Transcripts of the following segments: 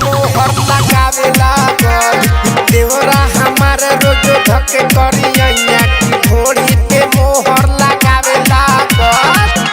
मोहर लगावे लागल। देवरा हमारे रोज धके करिया की घोड़ी पे मोहर लगावे लागल।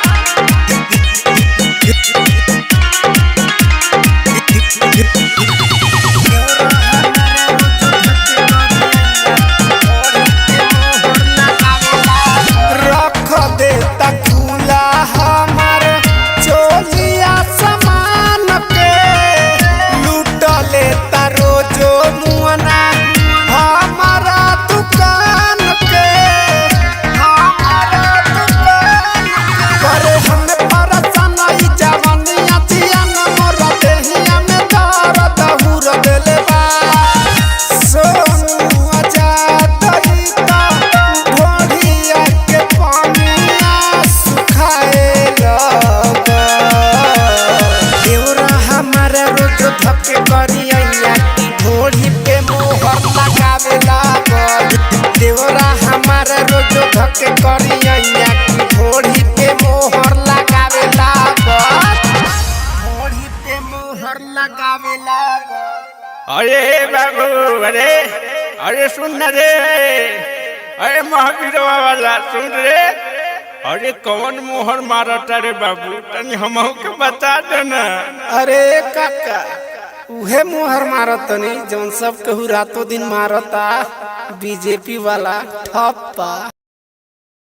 धके करिया की घोड़ी पे मोहर लगावे लागल। देवरा हमारे रोज धके करिया की घोड़ी पे मोहर लगावे लागल। घोड़ी पे मोहर लगावे लागल। अरे बाबू अरे अरे सुन रे, अरे महावीर वाला सुन रे। अरे कौन मोहर मारता रे बाबू, तनी हमहू के बता देना। अरे काका उहे मोहर मारतनी जौन सब कहू रातों दिन मारता, बीजेपी वाला ठप्पा।